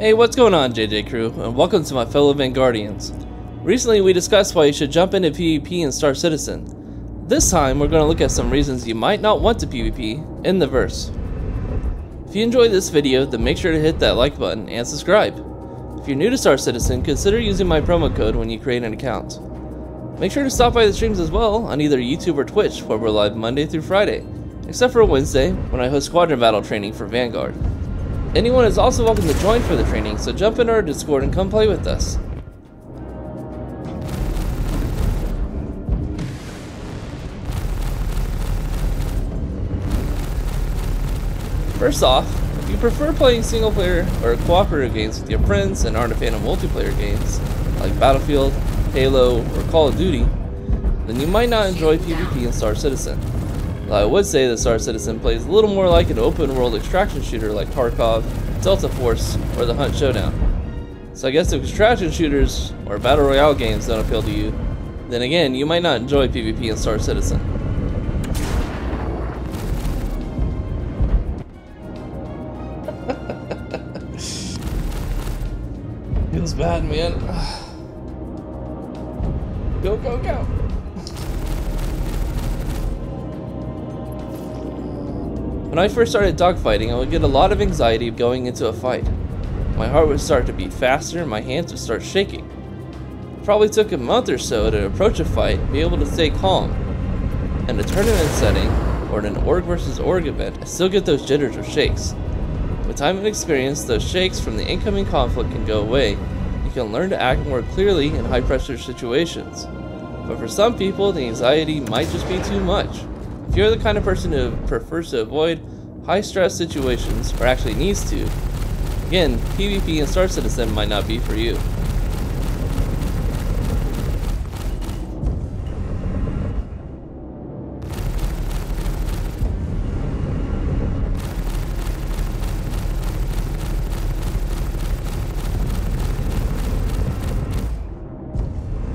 Hey, what's going on, JJ Crew, and welcome to my fellow Vanguardians. Recently we discussed why you should jump into PvP in Star Citizen. This time we're going to look at some reasons you might not want to PvP in the verse. If you enjoyed this video, then make sure to hit that like button and subscribe. If you're new to Star Citizen, consider using my promo code when you create an account. Make sure to stop by the streams as well on either YouTube or Twitch, where we're live Monday through Friday, except for Wednesday when I host squadron battle training for Vanguard. Anyone is also welcome to join for the training, so jump into our Discord and come play with us. First off, if you prefer playing single player or cooperative games with your friends and aren't a fan of multiplayer games like Battlefield, Halo, or Call of Duty, then you might not enjoy PvP in Star Citizen. I would say that Star Citizen plays a little more like an open world extraction shooter like Tarkov, Delta Force, or the Hunt Showdown. So I guess if extraction shooters or battle royale games don't appeal to you, then again, you might not enjoy PvP in Star Citizen. Feels bad, man. Go, go, go! When I first started dogfighting, I would get a lot of anxiety going into a fight. My heart would start to beat faster and my hands would start shaking. It probably took a month or so to approach a fight and be able to stay calm. In a tournament setting, or in an org versus org event, I still get those jitters or shakes. With time and experience, those shakes from the incoming conflict can go away. You can learn to act more clearly in high pressure situations. But for some people, the anxiety might just be too much. If you're the kind of person who prefers to avoid high-stress situations, or actually needs to, again, PvP in Star Citizen might not be for you.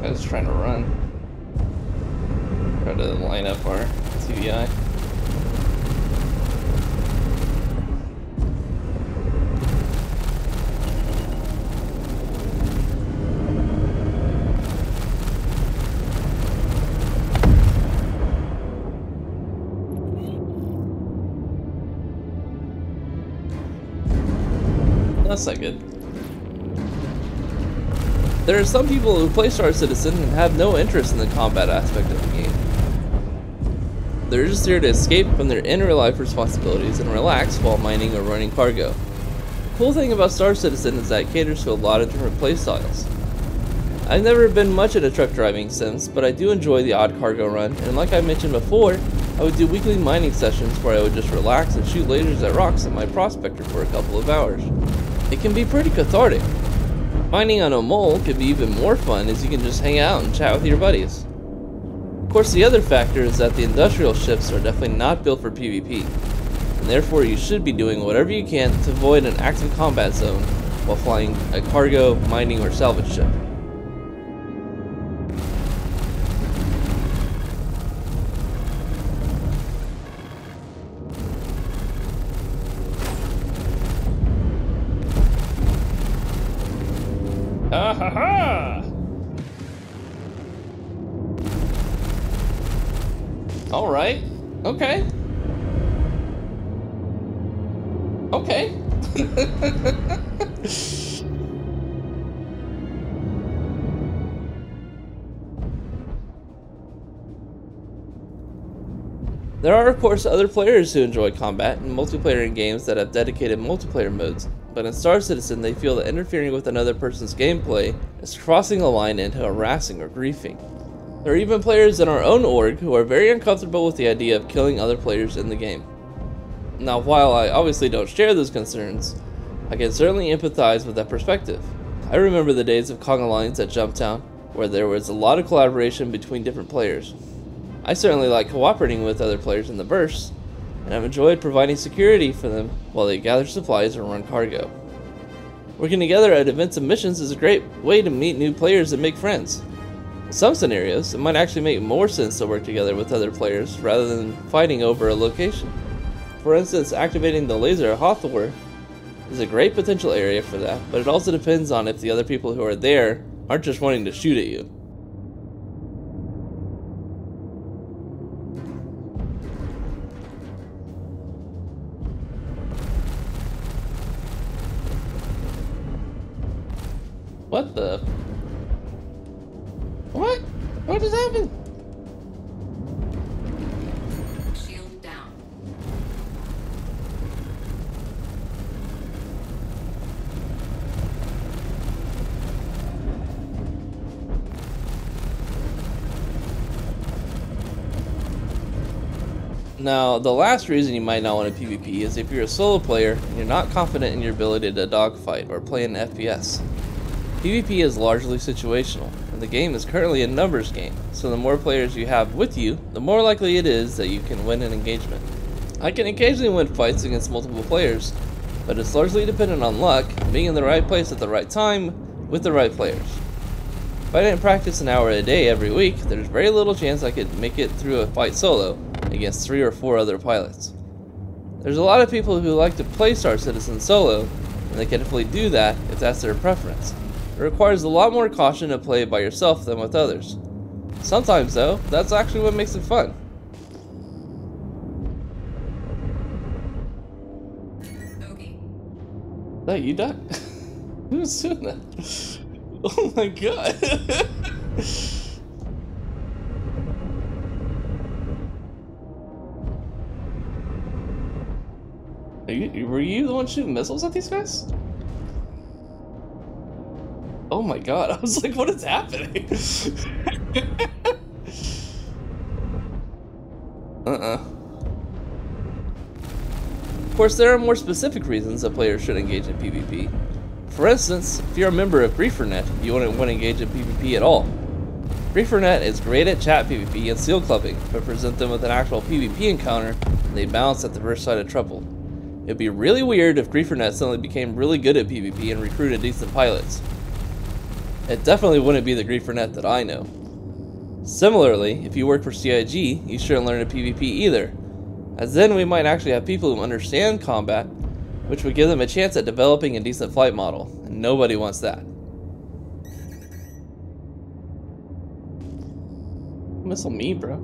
I was trying to run. Try to line up our TVI. That's not good. There are some people who play Star Citizen and have no interest in the combat aspect of the game. They're just here to escape from their inner life responsibilities and relax while mining or running cargo. The cool thing about Star Citizen is that it caters to a lot of different playstyles. I've never been much into truck driving sims, but I do enjoy the odd cargo run, and like I mentioned before, I would do weekly mining sessions where I would just relax and shoot lasers at rocks in my prospector for a couple of hours. It can be pretty cathartic. Mining on a mole can be even more fun as you can just hang out and chat with your buddies. Of course, the other factor is that the industrial ships are definitely not built for PvP, and therefore you should be doing whatever you can to avoid an active combat zone while flying a cargo, mining, or salvage ship. Ah ha ha! Alright. Okay. Okay. There are of course other players who enjoy combat and multiplayer in games that have dedicated multiplayer modes, but in Star Citizen they feel that interfering with another person's gameplay is crossing a line into harassing or griefing. There are even players in our own org who are very uncomfortable with the idea of killing other players in the game. Now, while I obviously don't share those concerns, I can certainly empathize with that perspective. I remember the days of Kong Alliance at Jumptown, where there was a lot of collaboration between different players. I certainly like cooperating with other players in the burst, and I've enjoyed providing security for them while they gather supplies or run cargo. Working together at events and missions is a great way to meet new players and make friends. In some scenarios, it might actually make more sense to work together with other players rather than fighting over a location. For instance, activating the laser at Hathor is a great potential area for that, but it also depends on if the other people who are there aren't just wanting to shoot at you. What the? What? What just happened? Shield down. Now, the last reason you might not want to PvP is if you're a solo player and you're not confident in your ability to dogfight or play an FPS. PvP is largely situational, and the game is currently a numbers game, so the more players you have with you, the more likely it is that you can win an engagement. I can occasionally win fights against multiple players, but it's largely dependent on luck and being in the right place at the right time with the right players. If I didn't practice an hour a day every week, there's very little chance I could make it through a fight solo against 3 or 4 other pilots. There's a lot of people who like to play Star Citizen solo, and they can definitely do that if that's their preference. It requires a lot more caution to play by yourself than with others. Sometimes though, that's actually what makes it fun. Okay. Is that you, Doc? Who's doing that? Oh my god. Were you the one shooting missiles at these guys? Oh my god, I was like, what is happening? Of course, there are more specific reasons that players should engage in PvP. For instance, if you're a member of GrieferNet, you wouldn't want to engage in PvP at all. GrieferNet is great at chat PvP and seal clubbing, but present them with an actual PvP encounter, and they bounce at the first sight of trouble. It'd be really weird if GrieferNet suddenly became really good at PvP and recruited decent pilots. It definitely wouldn't be the GrieferNet that I know. Similarly, if you work for CIG, you shouldn't learn to PvP either, as then we might actually have people who understand combat, which would give them a chance at developing a decent flight model, and nobody wants that. Missile me, bro.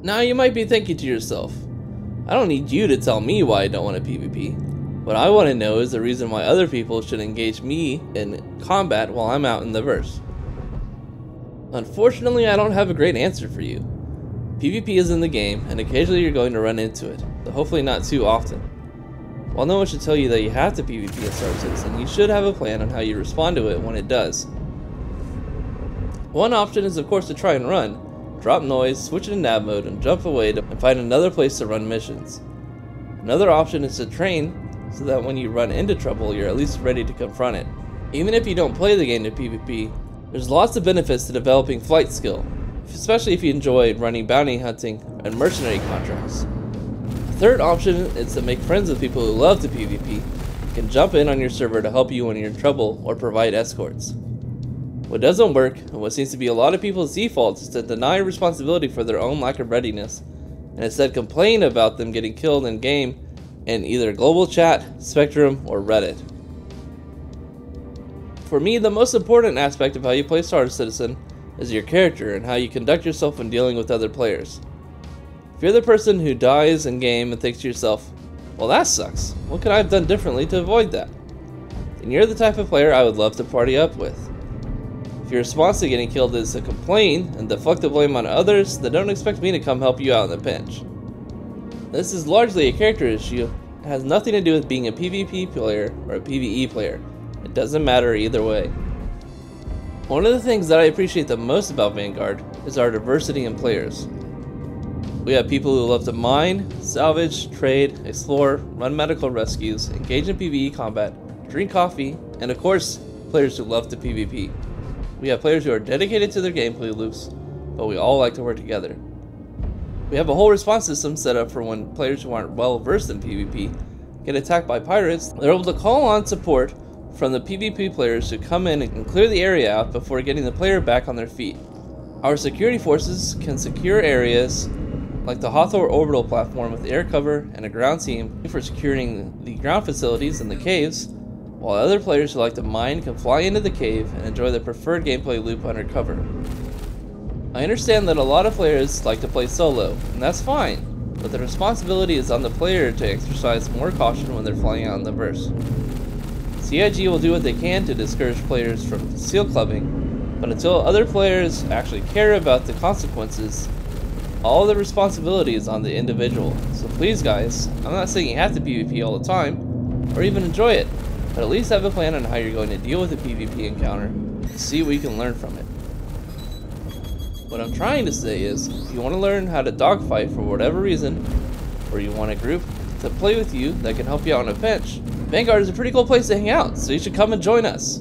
Now you might be thinking to yourself, I don't need you to tell me why I don't want to PvP. What I want to know is the reason why other people should engage me in combat while I'm out in the verse. Unfortunately, I don't have a great answer for you. PvP is in the game, and occasionally you're going to run into it, but hopefully not too often. While no one should tell you that you have to PvP in Star Citizen, you should have a plan on how you respond to it when it does. One option is of course to try and run, drop noise, switch into nav mode, and jump away and find another place to run missions. Another option is to train, so that when you run into trouble, you're at least ready to confront it. Even if you don't play the game to PvP, there's lots of benefits to developing flight skill, especially if you enjoy running bounty hunting and mercenary contracts. The third option is to make friends with people who love to PvP and can jump in on your server to help you when you're in trouble or provide escorts. What doesn't work, and what seems to be a lot of people's defaults, is to deny responsibility for their own lack of readiness, and instead complain about them getting killed in game in either global chat, Spectrum, or Reddit. For me, the most important aspect of how you play Star Citizen is your character and how you conduct yourself when dealing with other players. If you're the person who dies in game and thinks to yourself, well that sucks, what could I have done differently to avoid that? Then you're the type of player I would love to party up with. If your response to getting killed is to complain and deflect the blame on others, then don't expect me to come help you out in the pinch. This is largely a character issue. It has nothing to do with being a PvP player or a PvE player. It doesn't matter either way. One of the things that I appreciate the most about Vanguard is our diversity in players. We have people who love to mine, salvage, trade, explore, run medical rescues, engage in PvE combat, drink coffee, and of course, players who love to PvP. We have players who are dedicated to their gameplay loops, but we all like to work together. We have a whole response system set up for when players who aren't well versed in PvP get attacked by pirates. They're able to call on support from the PvP players to come in and clear the area out before getting the player back on their feet. Our security forces can secure areas like the Hathor orbital platform with air cover and a ground team for securing the ground facilities in the caves, while other players who like to mine can fly into the cave and enjoy their preferred gameplay loop under cover. I understand that a lot of players like to play solo, and that's fine, but the responsibility is on the player to exercise more caution when they're flying out in the burst. CIG will do what they can to discourage players from seal clubbing, but until other players actually care about the consequences, all the responsibility is on the individual. So please guys, I'm not saying you have to PvP all the time, or even enjoy it, but at least have a plan on how you're going to deal with a PvP encounter, and see what you can learn from it. What I'm trying to say is, if you want to learn how to dogfight for whatever reason, or you want a group to play with you that can help you out on a bench, Vanguard is a pretty cool place to hang out, so you should come and join us.